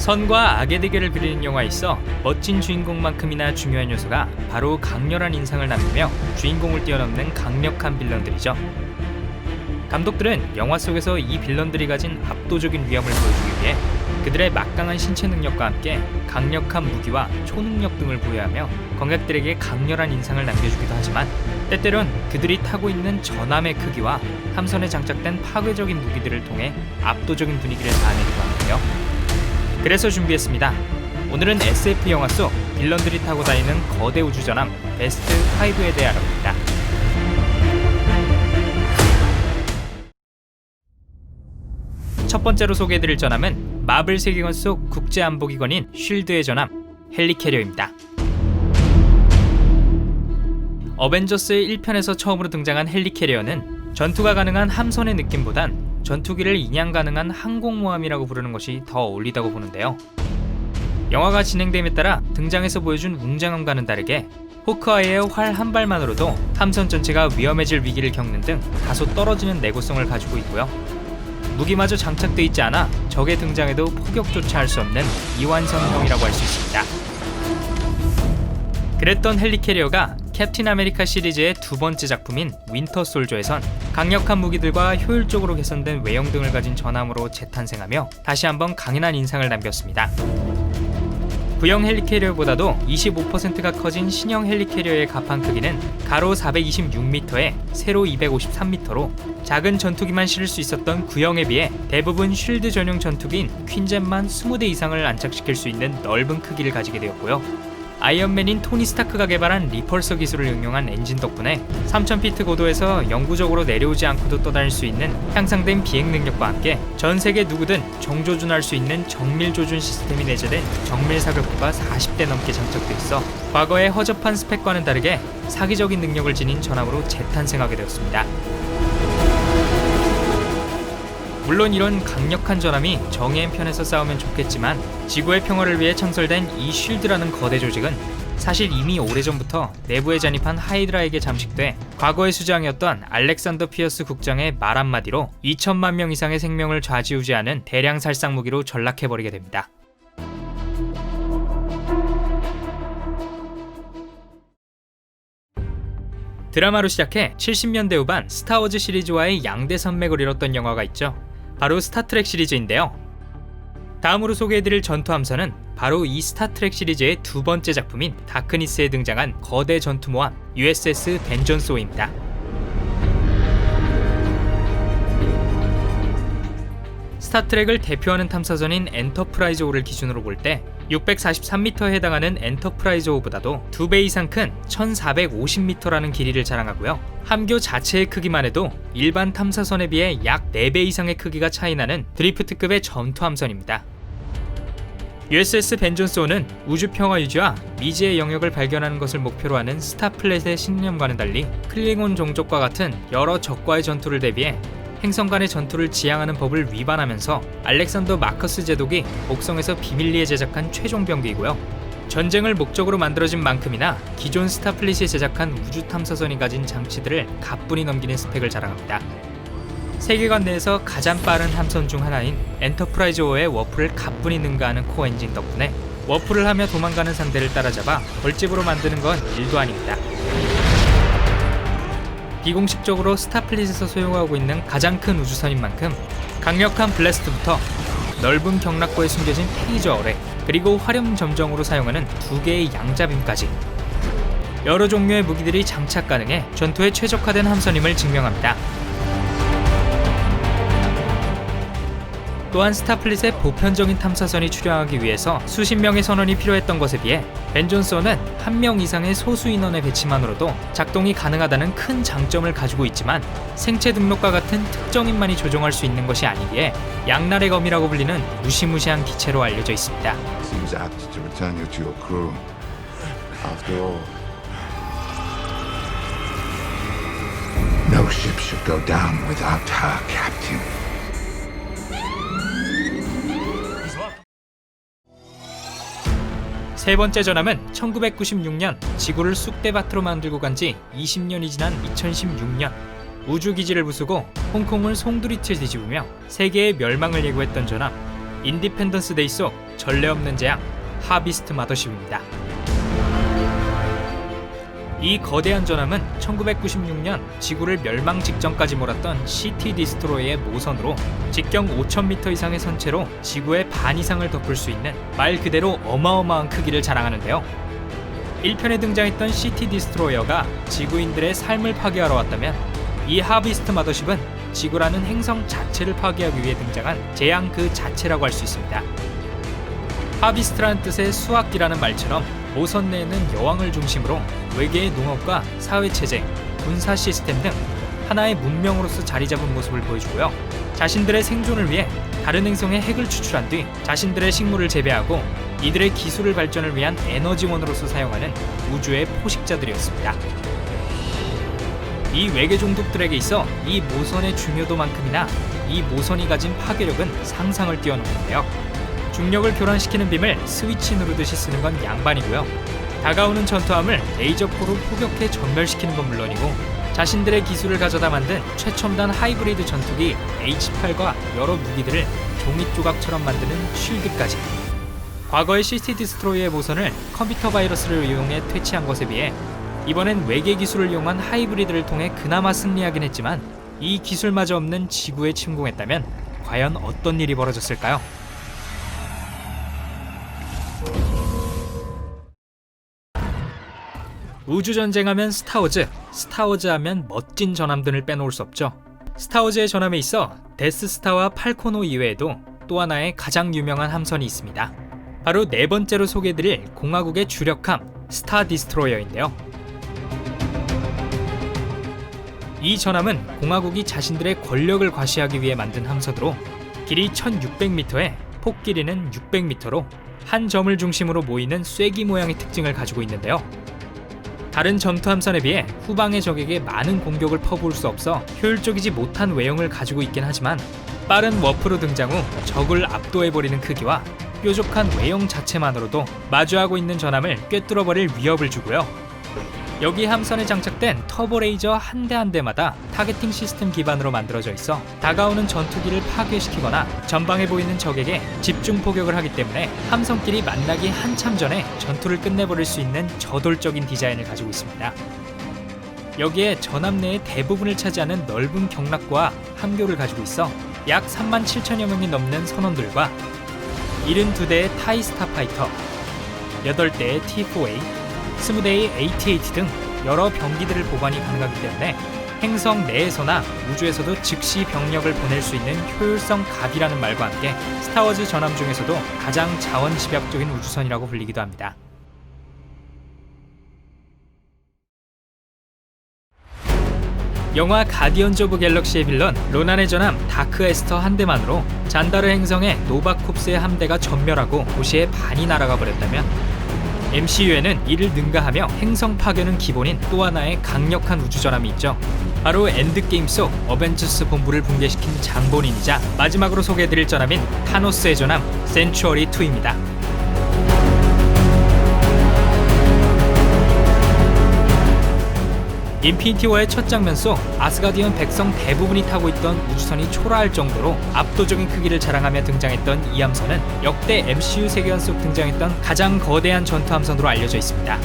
선과 악의 대결을 그리는 영화에 있어 멋진 주인공만큼이나 중요한 요소가 바로 강렬한 인상을 남기며 주인공을 뛰어넘는 강력한 빌런들이죠. 감독들은 영화 속에서 이 빌런들이 가진 압도적인 위험을 보여주기 위해 그들의 막강한 신체 능력과 함께 강력한 무기와 초능력 등을 부여하며 관객들에게 강렬한 인상을 남겨주기도 하지만 때때론 그들이 타고 있는 전함의 크기와 함선에 장착된 파괴적인 무기들을 통해 압도적인 분위기를 자아내기도 하는데요. 그래서 준비했습니다. 오늘은 SF 영화 속 빌런들이 타고 다니는 거대 우주전함 베스트 5에 대해 알아봅니다. 첫 번째로 소개해드릴 전함은 마블 세계관 속 국제안보기관인 쉴드의 전함 헬리캐리어입니다. 어벤져스 1편에서 처음으로 등장한 헬리캐리어는 전투가 가능한 함선의 느낌보단 전투기를 인양 가능한 항공모함이라고 부르는 것이 더 어울리다고 보는데요. 영화가 진행됨에 따라 등장에서 보여준 웅장함과는 다르게 호크아이의 활 한 발만으로도 함선 전체가 위험해질 위기를 겪는 등 다소 떨어지는 내구성을 가지고 있고요. 무기마저 장착돼 있지 않아 적의 등장에도 포격조차 할 수 없는 이완성형이라고 할 수 있습니다. 그랬던 헬리캐리어가 캡틴 아메리카 시리즈의 두 번째 작품인 윈터 솔저에선 강력한 무기들과 효율적으로 개선된 외형 등을 가진 전함으로 재탄생하며 다시 한번 강인한 인상을 남겼습니다. 구형 헬리캐리어보다도 25%가 커진 신형 헬리캐리어의 갑판 크기는 가로 426m에 세로 253m로 작은 전투기만 실을 수 있었던 구형에 비해 대부분 쉴드 전용 전투기인 퀸젯만 20대 이상을 안착시킬 수 있는 넓은 크기를 가지게 되었고요. 아이언맨인 토니 스타크가 개발한 리펄서 기술을 응용한 엔진 덕분에 3000피트 고도에서 영구적으로 내려오지 않고도 떠다닐 수 있는 향상된 비행 능력과 함께 전 세계 누구든 정조준할 수 있는 정밀조준 시스템이 내재된 정밀 사격구가 40대 넘게 장착돼 있어 과거의 허접한 스펙과는 다르게 사기적인 능력을 지닌 전함으로 재탄생하게 되었습니다. 물론 이런 강력한 전함이 정의의 편에서 싸우면 좋겠지만 지구의 평화를 위해 창설된 이 쉴드라는 거대 조직은 사실 이미 오래전부터 내부에 잔입한 하이드라에게 잠식돼 과거의 수장이었던 알렉산더 피어스 국장의 말 한마디로 2천만 명 이상의 생명을 좌지우지하는 대량 살상 무기로 전락해버리게 됩니다. 드라마로 시작해 70년대 후반 스타워즈 시리즈와의 양대 산맥을 이뤘던 영화가 있죠. 바로 스타트렉 시리즈인데요. 다음으로 소개해드릴 전투함선은 바로 이 스타트렉 시리즈의 두 번째 작품인 다크니스에 등장한 거대 전투모함 USS 벤전소입니다. 스타트렉을 대표하는 탐사선인 엔터프라이즈-O를 기준으로 볼 때 643m에 해당하는 엔터프라이즈-O보다도 2배 이상 큰 1450m라는 길이를 자랑하고요. 함교 자체의 크기만 해도 일반 탐사선에 비해 약 4배 이상의 크기가 차이나는 드리프트급의 전투함선입니다. USS 벤전소는 우주평화 유지와 미지의 영역을 발견하는 것을 목표로 하는 스타플렛의 신념과는 달리 클링온 종족과 같은 여러 적과의 전투를 대비해 행성 간의 전투를 지향하는 법을 위반하면서 알렉산더 마커스 제독이 목성에서 비밀리에 제작한 최종 병기이고요. 전쟁을 목적으로 만들어진 만큼이나 기존 스타플릿이 제작한 우주 탐사선이 가진 장치들을 가뿐히 넘기는 스펙을 자랑합니다. 세계관 내에서 가장 빠른 함선 중 하나인 엔터프라이즈-O의 워프를 가뿐히 능가하는 코어 엔진 덕분에 워프를 하며 도망가는 상대를 따라잡아 벌집으로 만드는 건 일도 아닙니다. 비공식적으로 스타플릿에서 소용하고 있는 가장 큰 우주선인 만큼 강력한 블래스트부터 넓은 경락고에 숨겨진 페이저 어뢰, 그리고 화염 점정으로 사용하는 2개의 양자빔까지 여러 종류의 무기들이 장착 가능해 전투에 최적화된 함선임을 증명합니다. 또한 스타플릿에 보편적인 탐사선이 출항하기 위해서 수십 명의 선원이 필요했던 것에 비해 벤전소는 1명 이상의 소수 인원의 배치만으로도 작동이 가능하다는 큰 장점을 가지고 있지만 생체 등록과 같은 특정인만이 조종할 수 있는 것이 아니기에 양날의 검이라고 불리는 무시무시한 기체로 알려져 있습니다. Seems apt to return you to your crew. After all, no ship should go down without her captain. 세 번째 전함은 1996년 지구를 쑥대밭으로 만들고 간 지 20년이 지난 2016년 우주기지를 부수고 홍콩을 송두리째 뒤집으며 세계의 멸망을 예고했던 전함 인디펜던스 데이 속 전례 없는 재앙 하비스트 마더십입니다. 이 거대한 전함은 1996년 지구를 멸망 직전까지 몰았던 시티 디스트로이의 모선으로 직경 5,000m 이상의 선체로 지구의 반 이상을 덮을 수 있는 말 그대로 어마어마한 크기를 자랑하는데요. 1편에 등장했던 시티 디스트로이어가 지구인들의 삶을 파괴하러 왔다면 이 하비스트 마더십은 지구라는 행성 자체를 파괴하기 위해 등장한 재앙 그 자체라고 할 수 있습니다. 하비스트라는 뜻의 수학기라는 말처럼 모선 내에는 여왕을 중심으로 외계의 농업과 사회체제, 군사 시스템 등 하나의 문명으로서 자리 잡은 모습을 보여주고요. 자신들의 생존을 위해 다른 행성에 핵을 추출한 뒤 자신들의 식물을 재배하고 이들의 기술을 발전을 위한 에너지원으로서 사용하는 우주의 포식자들이었습니다. 이 외계 종족들에게 있어 이 모선의 중요도만큼이나 이 모선이 가진 파괴력은 상상을 뛰어넘는데요. 중력을 교란시키는 빔을 스위치 누르듯이 쓰는 건 양반이고요. 다가오는 전투함을 레이저포로 포격해 전멸시키는 건 물론이고 자신들의 기술을 가져다 만든 최첨단 하이브리드 전투기 H8과 여러 무기들을 종이 조각처럼 만드는 쉴드까지. 과거의 시티 디스트로이의 모선을 컴퓨터 바이러스를 이용해 퇴치한 것에 비해 이번엔 외계 기술을 이용한 하이브리드를 통해 그나마 승리하긴 했지만 이 기술마저 없는 지구에 침공했다면 과연 어떤 일이 벌어졌을까요? 우주전쟁하면 스타워즈, 스타워즈 하면 멋진 전함들을 빼놓을 수 없죠. 스타워즈의 전함에 있어 데스스타와 팔코노 이외에도 또 하나의 가장 유명한 함선이 있습니다. 바로 네 번째로 소개해드릴 공화국의 주력함 스타 디스트로이어인데요. 이 전함은 공화국이 자신들의 권력을 과시하기 위해 만든 함선으로 길이 1600m에 폭 길이는 600m로 한 점을 중심으로 모이는 쐐기 모양의 특징을 가지고 있는데요. 다른 전투함선에 비해 후방의 적에게 많은 공격을 퍼부을 수 없어 효율적이지 못한 외형을 가지고 있긴 하지만 빠른 워프로 등장 후 적을 압도해버리는 크기와 뾰족한 외형 자체만으로도 마주하고 있는 전함을 꿰뚫어버릴 위협을 주고요. 여기 함선에 장착된 터보 레이저 한 대 한 대마다 타겟팅 시스템 기반으로 만들어져 있어 다가오는 전투기를 파괴시키거나 전방에 보이는 적에게 집중 포격을 하기 때문에 함선끼리 만나기 한참 전에 전투를 끝내버릴 수 있는 저돌적인 디자인을 가지고 있습니다. 여기에 전함 내의 대부분을 차지하는 넓은 경락과 함교를 가지고 있어 약 37,000여 명이 넘는 선원들과 72대의 타이 스타파이터, 8대의 T4A, 20대의 AT-AT 등 여러 병기들을 보관이 가능하기 때문에 행성 내에서나 우주에서도 즉시 병력을 보낼 수 있는 효율성 갑이라는 말과 함께 스타워즈 전함 중에서도 가장 자원 집약적인 우주선이라고 불리기도 합니다. 영화 가디언즈 오브 갤럭시의 빌런 로난의 전함 다크 에스터 한 대만으로 잔다르 행성의 노바콥스의 함대가 전멸하고 도시의 반이 날아가 버렸다면 MCU에는 이를 능가하며 행성 파괴는 기본인 또 하나의 강력한 우주전함이 있죠. 바로 엔드게임 속 어벤져스 본부를 붕괴시킨 장본인이자 마지막으로 소개해드릴 전함인 타노스의 전함 센츄어리 2입니다. 인피니티 워의 첫 장면 속 아스가디언 백성 대부분이 타고 있던 우주선이 초라할 정도로 압도적인 크기를 자랑하며 등장했던 이 함선은 역대 MCU 세계관 속 등장했던 가장 거대한 전투함선으로 알려져 있습니다.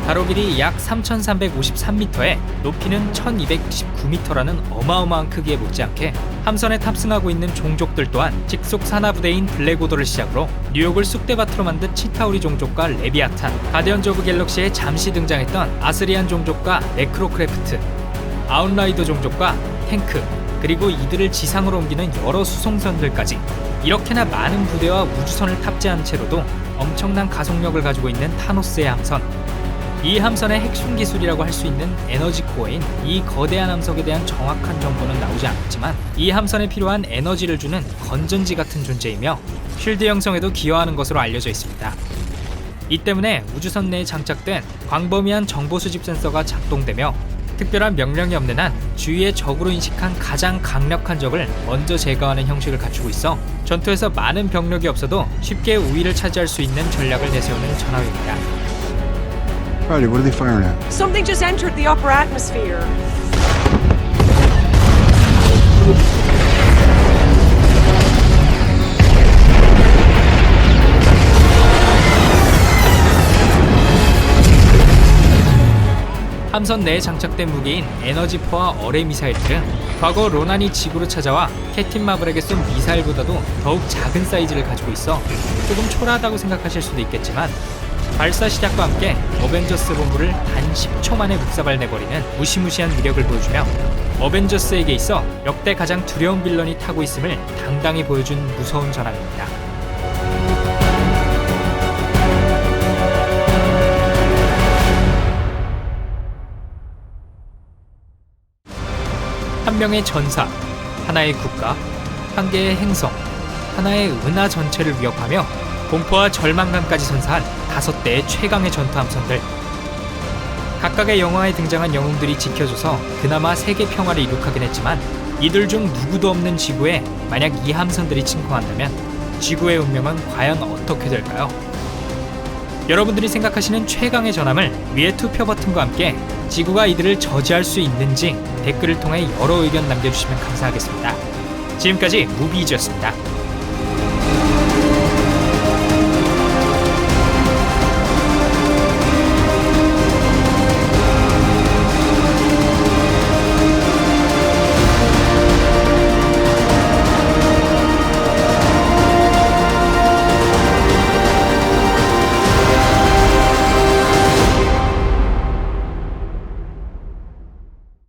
바로 길이 약 3,353m에 높이는 1,219m라는 어마어마한 크기에 못지않게 함선에 탑승하고 있는 종족들 또한 직속 산하부대인 블랙오더를 시작으로 뉴욕을 쑥대밭으로 만든 치타우리 종족과 레비아탄, 가디언즈 오브 갤럭시에 잠시 등장했던 아스리안 종족과 네크로크래프트, 아웃라이더 종족과 탱크, 그리고 이들을 지상으로 옮기는 여러 수송선들까지 이렇게나 많은 부대와 우주선을 탑재한 채로도 엄청난 가속력을 가지고 있는 타노스의 함선. 이 함선의 핵심 기술이라고 할 수 있는 에너지 코어인 이 거대한 함선에 대한 정확한 정보는 나오지 않았지만 이 함선에 필요한 에너지를 주는 건전지 같은 존재이며 쉴드 형성에도 기여하는 것으로 알려져 있습니다. 이 때문에 우주선 내에 장착된 광범위한 정보 수집 센서가 작동되며 특별한 명령이 없는 한 주위의 적으로 인식한 가장 강력한 적을 먼저 제거하는 형식을 갖추고 있어 전투에서 많은 병력이 없어도 쉽게 우위를 차지할 수 있는 전략을 내세우는 전함입니다. Riley, what are they firing at? Something just entered the upper atmosphere. 함선 내에 장착된 무기인 에너지포와 어뢰 미사일들은 과거 로난이 지구로 찾아와 캡틴 마블에게 쏜 미사일보다도 더욱 작은 사이즈를 가지고 있어 조금 초라하다고 생각하실 수도 있겠지만, 발사 시작과 함께 어벤져스 본부를 단 10초 만에 묵사발내버리는 무시무시한 위력을 보여주며 어벤져스에게 있어 역대 가장 두려운 빌런이 타고 있음을 당당히 보여준 무서운 전함입니다. 한 명의 전사, 하나의 국가, 한 개의 행성, 하나의 은하 전체를 위협하며 공포와 절망감까지 선사한 5대의 최강의 전투함선들. 각각의 영화에 등장한 영웅들이 지켜줘서 그나마 세계 평화를 이룩하긴 했지만, 이들 중 누구도 없는 지구에 만약 이 함선들이 침공한다면 지구의 운명은 과연 어떻게 될까요? 여러분들이 생각하시는 최강의 전함을 위에 투표 버튼과 함께 지구가 이들을 저지할 수 있는지 댓글을 통해 여러 의견 남겨주시면 감사하겠습니다. 지금까지 무비이즈였습니다.